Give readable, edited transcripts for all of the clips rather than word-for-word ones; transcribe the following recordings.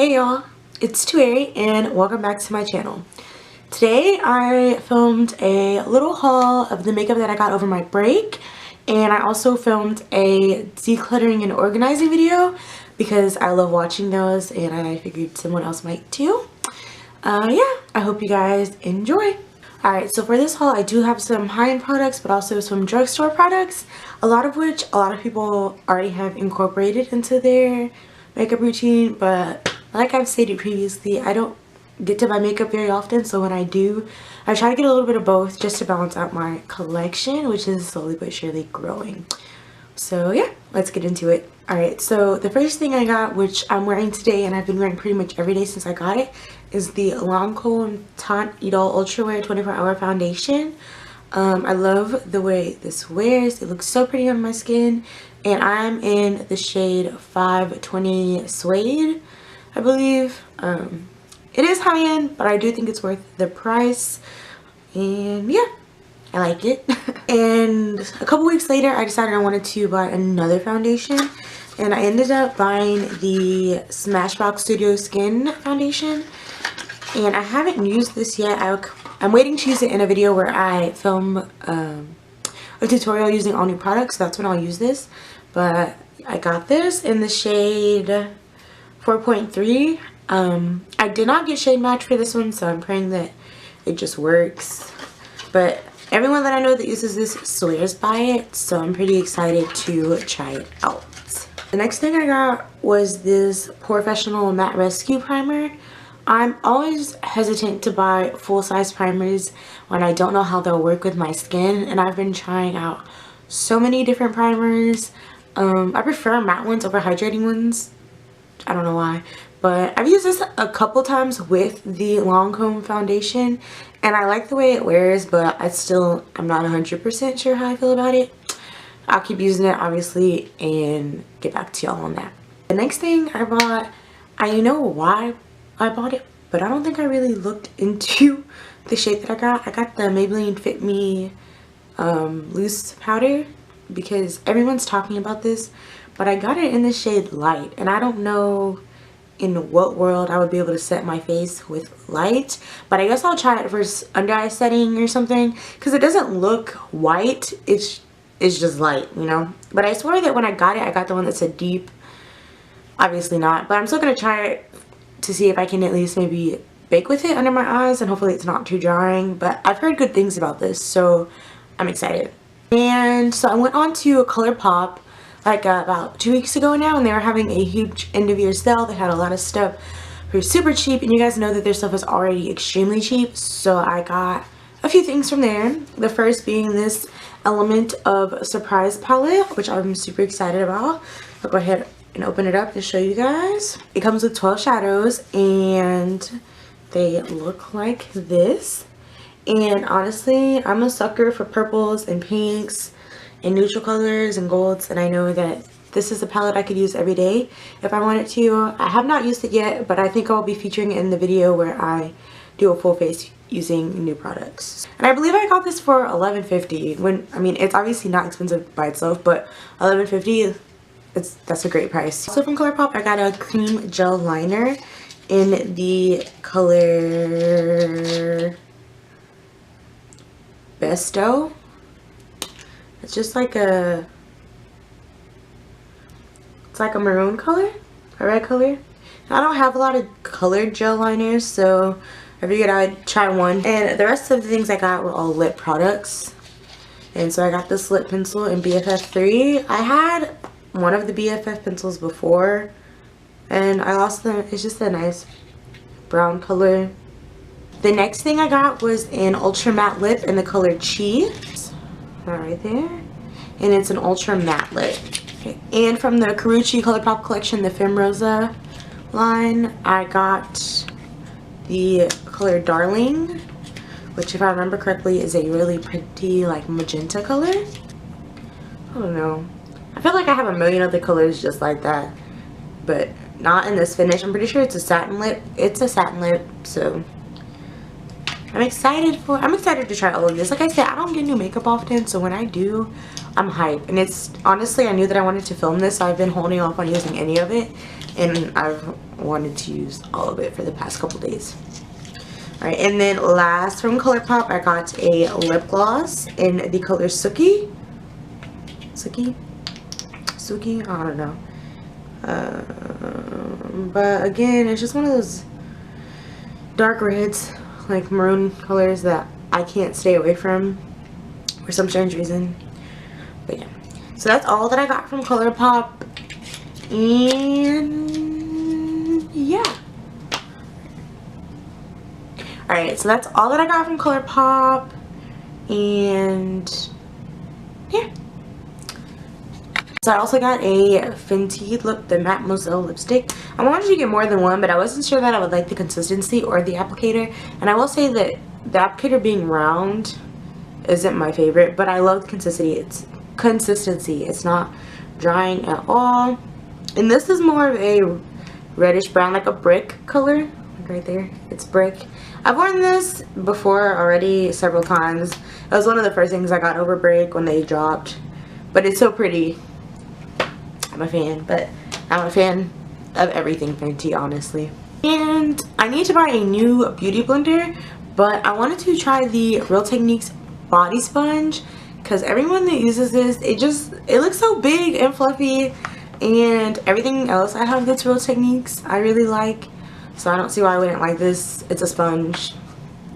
Hey y'all, it's Tuere and welcome back to my channel. Today I filmed a little haul of the makeup that I got over my break, and I also filmed a decluttering and organizing video because I love watching those and I figured someone else might too. Yeah, I hope you guys enjoy. Alright, so for this haul I do have some high-end products but also some drugstore products, a lot of which a lot of people already have incorporated into their makeup routine, but like I've stated previously, I don't get to buy makeup very often, so when I do, I try to get a little bit of both just to balance out my collection, which is slowly but surely growing. So yeah, let's get into it. Alright, so the first thing I got, which I'm wearing today and I've been wearing pretty much every day since I got it, is the Lancome Teint Ultra Wear 24-Hour Foundation. I love the way this wears. It looks so pretty on my skin, and I'm in the shade 520 Suede, I believe. It is high-end, but I do think it's worth the price, and yeah, I like it. And a couple weeks later I decided I wanted to buy another foundation, and I ended up buying the Smashbox Studio Skin foundation, and I haven't used this yet. I'm waiting to use it in a video where I film a tutorial using all new products, so that's when I'll use this. But I got this in the shade 4.3. I did not get shade match for this one, so I'm praying that it just works. But everyone that I know that uses this swears by it, so I'm pretty excited to try it out. The next thing I got was this Porefessional Matte Rescue Primer. I'm always hesitant to buy full-size primers when I don't know how they'll work with my skin, and I've been trying out so many different primers. I prefer matte ones over hydrating ones. I don't know why, but I've used this a couple times with the Lancome foundation and I like the way it wears, but I'm not 100% sure how I feel about it. I'll keep using it obviously and get back to y'all on that. The next thing I bought, I know why I bought it, but I don't think I really looked into the shade that I got. I got the Maybelline Fit Me loose powder because everyone's talking about this, but I got it in the shade light, and I don't know in what world I would be able to set my face with light, but I guess I'll try it for under eye setting or something, because it doesn't look white, it's just light, you know. But I swear that when I got it, I got the one that said deep. Obviously not, but I'm still gonna try it to see if I can at least maybe bake with it under my eyes, and hopefully it's not too drying. But I've heard good things about this, so I'm excited. And so I went on to ColourPop like about 2 weeks ago now, and they were having a huge end of year sale. They had a lot of stuff for super cheap, and you guys know that their stuff is already extremely cheap, so I got a few things from there. The first being this Element of Surprise palette, which I'm super excited about. I'll go ahead and open it up to show you guys. It comes with 12 shadows and they look like this. And honestly, I'm a sucker for purples and pinks and neutral colors and golds, and I know that this is a palette I could use every day if I wanted to. I have not used it yet, but I think I'll be featuring it in the video where I do a full face using new products. And I believe I got this for $11.50. When I mean, it's obviously not expensive by itself, but $11.50, that's a great price. Also from ColourPop, I got a cream gel liner in the color Besto. It's just like it's like a maroon color, a red color. I don't have a lot of colored gel liners, so I figured I'd try one. And the rest of the things I got were all lip products. And so I got this lip pencil in BFF 3. I had one of the BFF pencils before and I lost them. It's just a nice brown color. The next thing I got was an ultra matte lip in the color Cheese. Right there. And it's an ultra matte lip. Okay. And from the Karuchi ColourPop collection, the Femme Rosa line, I got the color Darling, which if I remember correctly is a really pretty like magenta color. I don't know. I feel like I have a million other colors just like that, but not in this finish. I'm pretty sure it's a satin lip. It's a satin lip, so I'm excited to try all of this. Like I said, I don't get new makeup often, so when I do, I'm hyped. And it's honestly, I knew that I wanted to film this, so I've been holding off on using any of it, and I've wanted to use all of it for the past couple days. Alright, and then last from ColourPop, I got a lip gloss in the color Sookie. Sookie? I don't know. But again, it's just one of those dark reds, like maroon colors that I can't stay away from for some strange reason. But yeah, so that's all that I got from ColourPop, and yeah. Alright, so that's all that I got from ColourPop, and yeah. So I also got a Fenty the Mademoiselle lipstick. I wanted to get more than one, but I wasn't sure that I would like the consistency or the applicator. And I will say that the applicator being round isn't my favorite, but I love the consistency. It's not drying at all. And this is more of a reddish brown, like a brick color. Like right there, it's brick. I've worn this before already several times. It was one of the first things I got over break when they dropped. But it's so pretty. I'm a fan, but I'm a fan of everything Fenty, honestly. And I need to buy a new beauty blender, but I wanted to try the Real Techniques body sponge because everyone that uses this, it looks so big and fluffy, and everything else I have that's Real Techniques I really like, so I don't see why I wouldn't like this. It's a sponge.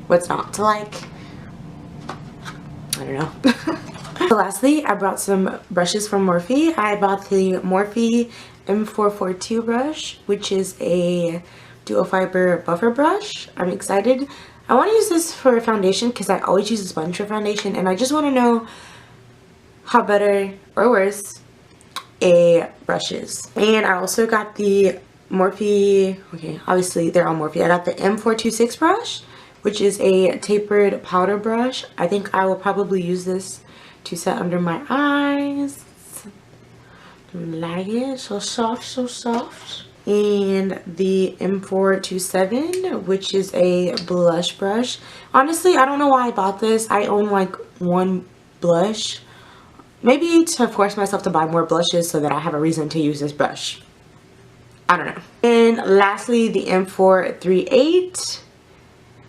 What's not to like? I don't know. So lastly, I brought some brushes from Morphe. I bought the Morphe M442 brush, which is a dual fiber buffer brush. I'm excited. I want to use this for foundation because I always use a sponge for foundation, and I just want to know how better or worse a brush is. And I also got the Morphe, okay, obviously they're all Morphe. I got the M426 brush, which is a tapered powder brush. I think I will probably use this to set under my eyes. Like it, so soft, so soft. And the M427, which is a blush brush. Honestly, I don't know why I bought this. I own like one blush. Maybe to force myself to buy more blushes so that I have a reason to use this brush. I don't know. And lastly, the M438,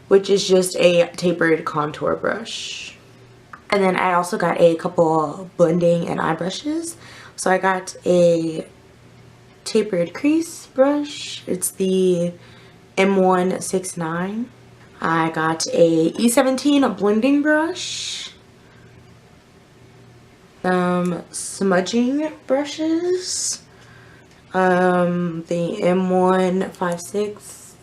which is just a tapered contour brush. And then I also got a couple blending and eye brushes. So I got a tapered crease brush. It's the M169. I got a E17 blending brush. Some smudging brushes. The M156,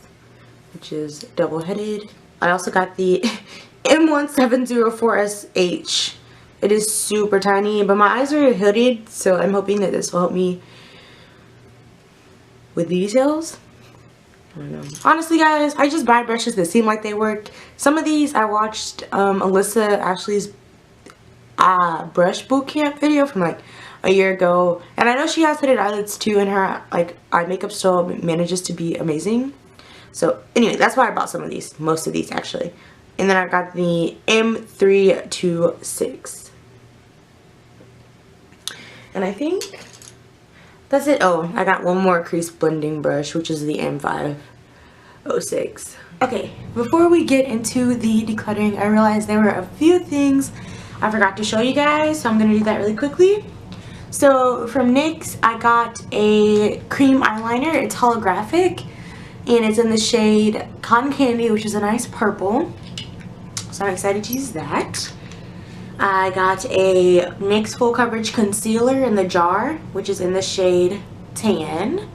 which is double-headed. I also got the M1704SH. It is super tiny, but my eyes are hooded, so I'm hoping that this will help me with details. I don't know. Honestly, guys, I just buy brushes that seem like they work. Some of these I watched Alyssa Ashley's brush bootcamp video from like a year ago, and I know she has hooded eyelids too, and her like eye makeup still manages to be amazing. So anyway, that's why I bought some of these, most of these actually. And then I got the M326. And I think that's it. Oh, I got one more crease blending brush, which is the M506. Okay, before we get into the decluttering, I realized there were a few things I forgot to show you guys, so I'm going to do that really quickly. So from NYX, I got a cream eyeliner. It's holographic, and it's in the shade Cotton Candy, which is a nice purple. So I'm excited to use that. I got a NYX Full Coverage Concealer in the jar, which is in the shade Tan.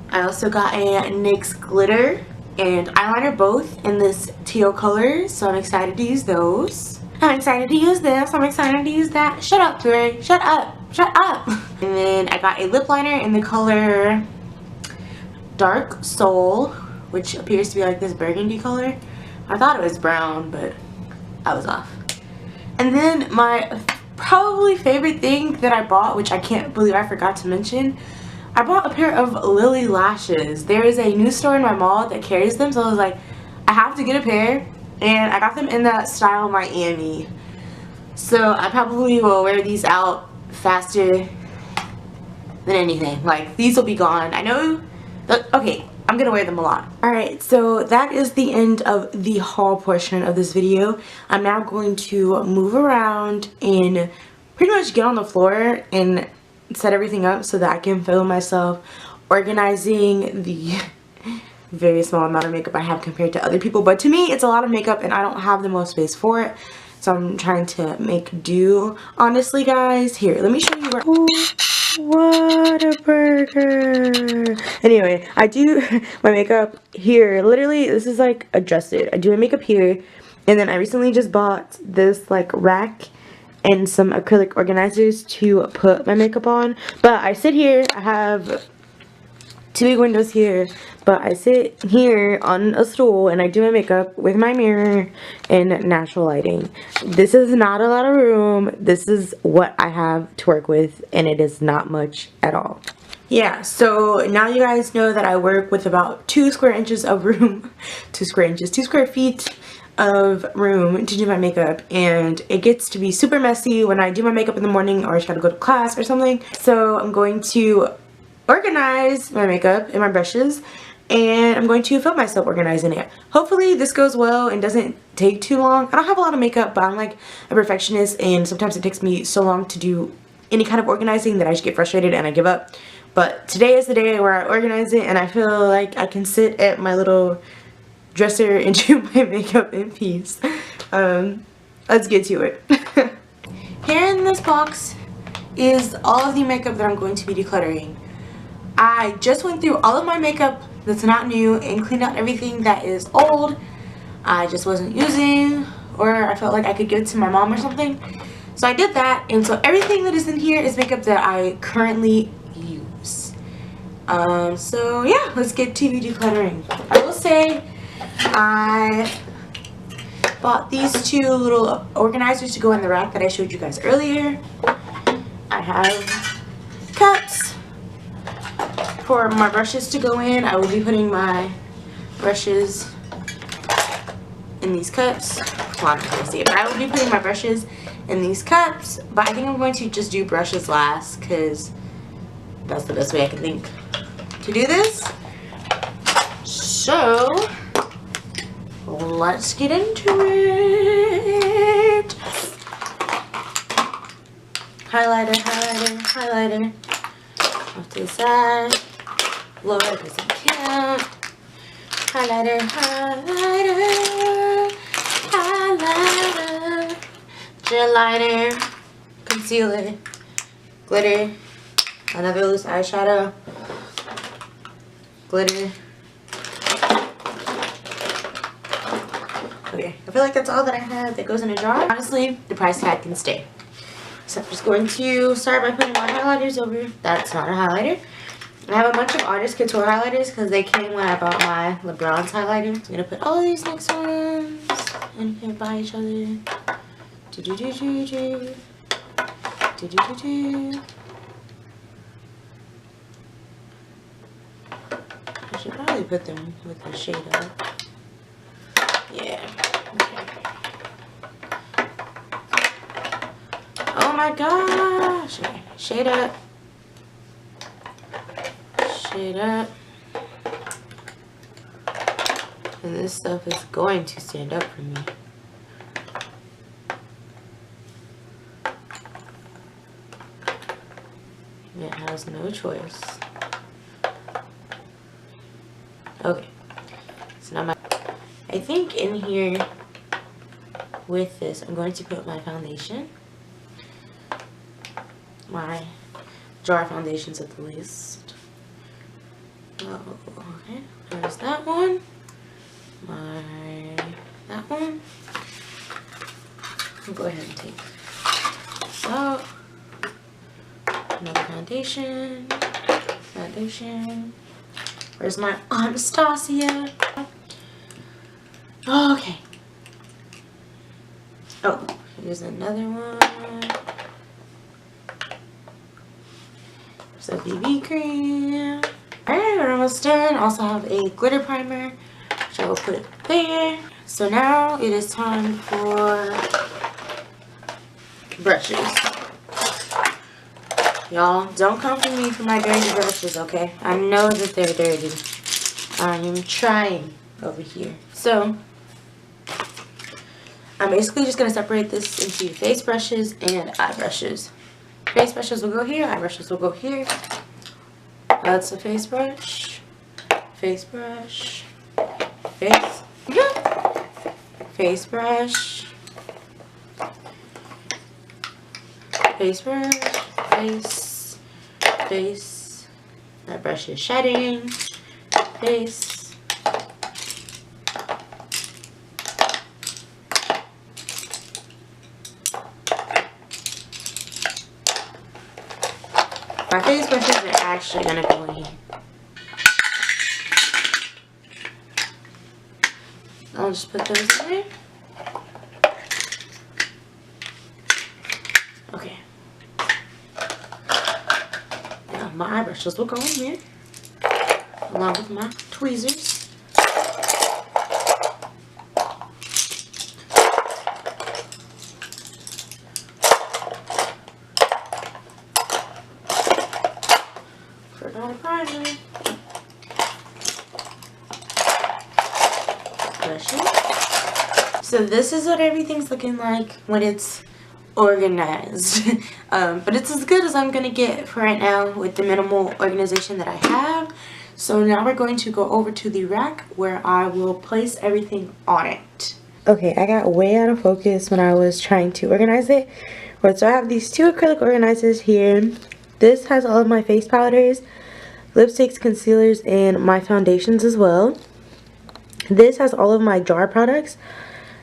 I also got a NYX Glitter and eyeliner, both in this teal color, so I'm excited to use those. I'm excited to use this. I'm excited to use that. Shut up, Tuere. Shut up. Shut up. And then I got a lip liner in the color Dark Soul, which appears to be like this burgundy color. I thought it was brown, but I was off. And then my probably favorite thing that I bought, which I can't believe I forgot to mention, I bought a pair of Lily lashes. There is a new store in my mall that carries them, so I was like, I have to get a pair. And I got them in that style Miami. So I probably will wear these out faster than anything. Like, these will be gone. I know Okay, I'm gonna wear them a lot. Alright, so that is the end of the haul portion of this video. I'm now going to move around and pretty much get on the floor and set everything up so that I can film myself organizing the very small amount of makeup I have compared to other people. But to me, it's a lot of makeup and I don't have the most space for it. So I'm trying to make do. Honestly, guys, here, let me show you where... Ooh, what a burger. Anyway, I do my makeup here. Literally, this is like adjusted. I do my makeup here. And then I recently just bought this like rack and some acrylic organizers to put my makeup on. But I sit here. I have 2 big windows here, but I sit here on a stool and I do my makeup with my mirror and natural lighting. This is not a lot of room. This is what I have to work with, and it is not much at all. Yeah, so now you guys know that I work with about 2 square inches of room, 2 square feet of room to do my makeup, and it gets to be super messy when I do my makeup in the morning or I try to go to class or something. So I'm going to organize my makeup and my brushes, and I'm going to film myself organizing it. Hopefully this goes well and doesn't take too long. I don't have a lot of makeup, but I'm like a perfectionist, and sometimes it takes me so long to do any kind of organizing that I just get frustrated and I give up. But today is the day where I organize it, and I feel like I can sit at my little dresser and do my makeup in peace. Let's get to it. Here in this box is all of the makeup that I'm going to be decluttering. I just went through all of my makeup that's not new and cleaned out everything that is old, I just wasn't using, or I felt like I could give it to my mom or something. So I did that, and so everything that is in here is makeup that I currently use. So yeah, let's get to decluttering. I will say I bought these 2 little organizers to go in the rack that I showed you guys earlier. I have cups for my brushes to go in. I will be putting my brushes in these cups. Well, I'm not going to see it, but I will be putting my brushes in these cups. But I think I'm going to just do brushes last because that's the best way I can think to do this. So let's get into it. Highlighter, highlighter, highlighter. Off to the side. Lower because I can't. Highlighter, highlighter, highlighter. Gel liner, concealer, glitter, another loose eyeshadow, glitter. Okay, I feel like that's all that I have that goes in a jar. Honestly, the price tag can stay. So I'm just going to start by putting my highlighters over. That's not a highlighter. I have a bunch of Artist Couture highlighters because they came when I bought my LeBron's highlighter. So I'm going to put all of these next ones in here by each other. Do-do-do-do-do. Do-do-do-do. I should probably put them with the shade up. Yeah. Okay. Oh my gosh. Okay. Shade up. Shade up. And this stuff is going to stand up for me. It has no choice. Okay. So now I think in here with this, I'm going to put my foundation. My jar foundations at the least. Oh, okay. There's that one. That one. I'll go ahead and take this out. Another foundation. Foundation. Where's my Anastasia? Okay. Oh, here's another one. There's a BB cream. Alright, we're almost done. Also have a glitter primer, which I will put there. So now it is time for brushes. Y'all, don't come for me for my dirty brushes, okay? I know that they're dirty. I'm trying over here. So, I'm basically just going to separate this into face brushes and eye brushes. Face brushes will go here, eye brushes will go here. That's a face brush. Face brush. Face. Face brush. Face brush. Face. Face. That brush is shedding. Face. My face brushes are actually gonna go in here. I'll just put those in there. Okay. Now my eye brushes will go in here, along with my tweezers. Primer. So this is what everything's looking like when it's organized. But it's as good as I'm gonna get for right now with the minimal organization that I have. So now we're going to go over to the rack where I will place everything on it. Okay, I got way out of focus when I was trying to organize it. So I have these two acrylic organizers here. This has all of my face powders, lipsticks, concealers, and my foundations as well. This has all of my jar products,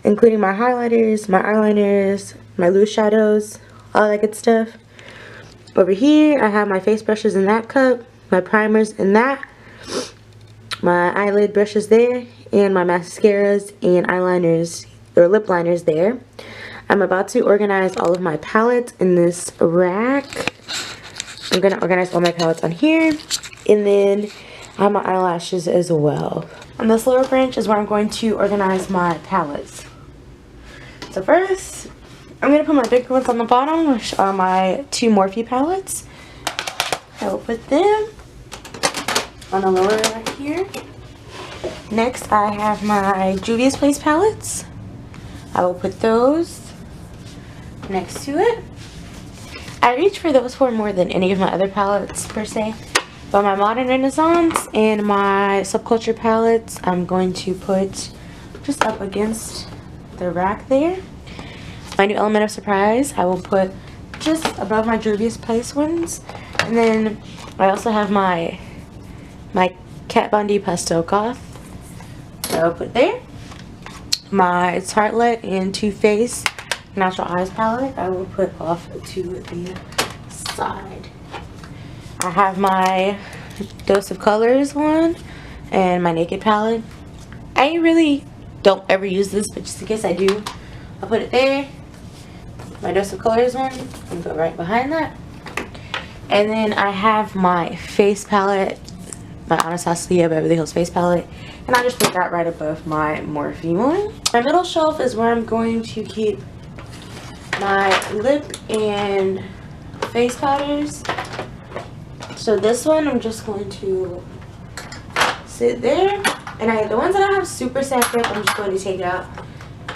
including my highlighters, my eyeliners, my loose shadows, all that good stuff. Over here, I have my face brushes in that cup, my primers in that, my eyelid brushes there, and my mascaras and eyeliners, or lip liners there. I'm about to organize all of my palettes in this rack. I'm going to organize all my palettes on here. And then I have my eyelashes as well. On this lower branch is where I'm going to organize my palettes. So first, I'm going to put my bigger ones on the bottom, which are my two Morphe palettes. I will put them on the lower rack here. Next, I have my Juvia's Place palettes. I will put those next to it. I reach for those for more than any of my other palettes per se. But my Modern Renaissance and my Subculture palettes, I'm going to put just up against the rack there. My new Element of Surprise, I will put just above my Juvia's Place ones. And then I also have my Kat Von D Pastel Goth. So I'll put there. My Tartelette and Too Faced Natural Eyes palette, I will put off to the side. I have my Dose of Colors one and my Naked palette. I really don't ever use this, but just in case I do, I'll put it there. My Dose of Colors one, and go right behind that. And then I have my face palette, my Anastasia Beverly Hills face palette, and I just put that right above my Morphe one. My middle shelf is where I'm going to keep my lip and face powders. So this one I'm just going to sit there, and the ones that I have super set grip I'm just going to take out,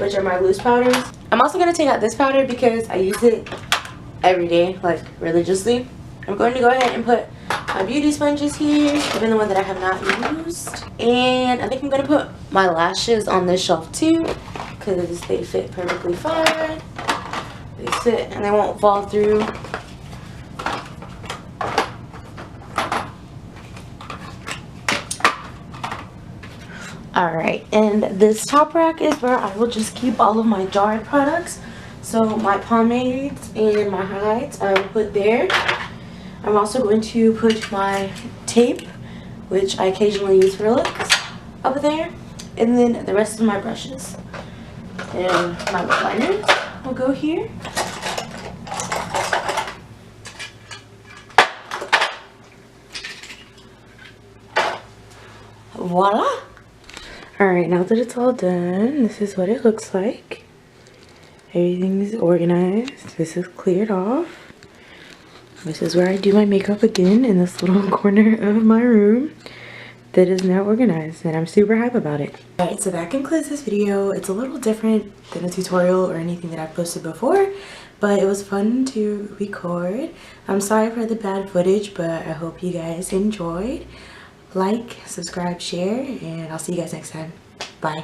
which are my loose powders. I'm also going to take out this powder because I use it every day, like religiously. I'm going to go ahead and put my beauty sponges here, even the one that I have not used. And I think I'm going to put my lashes on this shelf too, because they fit perfectly fine. They sit and they won't fall through. Alright, and this top rack is where I will just keep all of my jarred products. So my pomades and my highlights I will put there. I'm also going to put my tape, which I occasionally use for looks, up there. And then the rest of my brushes. And my lip liners will go here. Voila! Alright, now that it's all done, this is what it looks like. Everything is organized. This is cleared off. This is where I do my makeup again, in this little corner of my room that is now organized, and I'm super hype about it. Alright, so that concludes this video. It's a little different than a tutorial or anything that I've posted before, but it was fun to record. I'm sorry for the bad footage, but I hope you guys enjoyed. Like, subscribe, share, and I'll see you guys next time. Bye.